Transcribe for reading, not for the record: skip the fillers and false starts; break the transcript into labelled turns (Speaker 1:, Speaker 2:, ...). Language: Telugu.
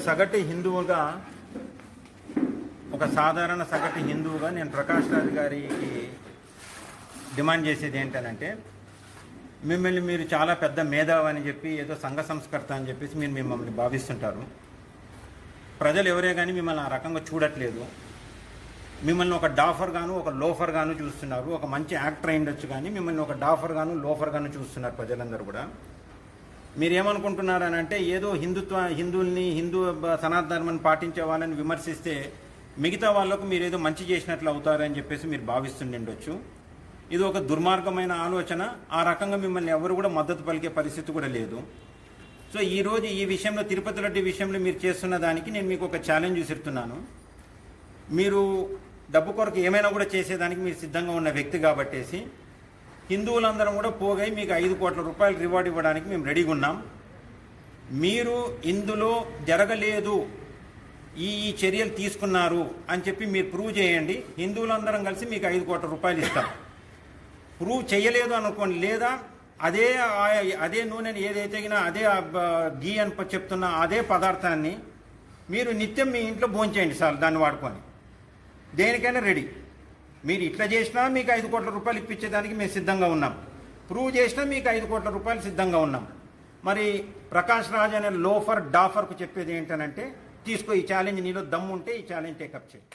Speaker 1: సగటు హిందువుగా, ఒక సాధారణ సగటు హిందువుగా నేను ప్రకాష్ రాజ్ గారికి డిమాండ్ చేసేది ఏంటనంటే, మిమ్మల్ని మీరు చాలా పెద్ద మేధావి అని చెప్పి, ఏదో సంఘ సంస్కర్త అని చెప్పేసి మీరు మిమ్మల్ని భావిస్తుంటారు. ప్రజలు ఎవరే కానీ మిమ్మల్ని ఆ రకంగా చూడట్లేదు. మిమ్మల్ని ఒక డాఫర్ గాను, ఒక లోఫర్ గాను చూస్తున్నారు. ఒక మంచి యాక్టర్ అయి ఉండొచ్చు కానీ మిమ్మల్ని ఒక డాఫర్ గాను, లోఫర్ గాను చూస్తున్నారు ప్రజలందరూ కూడా. మీరేమనుకుంటున్నారు అని అంటే, ఏదో హిందువుల్ని, హిందూ సనాతన ధర్మాన్ని పాటించే వాళ్ళని విమర్శిస్తే మిగతా వాళ్ళకు మీరు ఏదో మంచి చేసినట్లు అవుతారని చెప్పేసి మీరు భావిస్తుండొచ్చు. ఇది ఒక దుర్మార్గమైన ఆలోచన. ఆ రకంగా మిమ్మల్ని ఎవరు కూడా మద్దతు పలికే పరిస్థితి కూడా లేదు. సో ఈరోజు ఈ విషయంలో, తిరుపతి లడ్డు విషయంలో మీరు చేస్తున్న దానికి నేను మీకు ఒక ఛాలెంజ్ విసురుతున్నాను. మీరు డబ్బు కొరకు ఏమైనా కూడా చేసేదానికి మీరు సిద్ధంగా ఉన్న వ్యక్తి కాబట్టేసి, హిందువులందరం కూడా పోగై మీకు 5 కోట్ల రూపాయలు రివార్డ్ ఇవ్వడానికి మేము రెడీగా ఉన్నాం. మీరు ఇందులో జరగలేదు, ఈ చర్యలు తీసుకున్నారు అని చెప్పి మీరు ప్రూవ్ చేయండి. హిందువులందరం కలిసి మీకు 5 కోట్ల రూపాయలు ఇస్తాం. ప్రూవ్ చేయలేదు అనుకోండి, లేదా అదే నూనెని ఏదైతే అదే గీ అని చెప్తున్న అదే పదార్థాన్ని మీరు నిత్యం మీ ఇంట్లో భోంచేయండి సార్, దాన్ని వాడుకొని. దేనికైనా రెడీ. మీరు ఇట్లా చేసినా మీకు 5 కోట్ల రూపాయలు ఇప్పించేదానికి మేము సిద్ధంగా ఉన్నాం. ప్రూవ్ చేసినా మీకు 5 కోట్ల రూపాయలు సిద్ధంగా ఉన్నాం. మరి ప్రకాష్ రాజ్ అనే లోఫర్ డాఫర్కు చెప్పేది ఏంటనంటే, తీసుకో ఈ ఛాలెంజ్, నీలో దమ్ము ఉంటే ఈ ఛాలెంజ్ టేకప్ చేయి.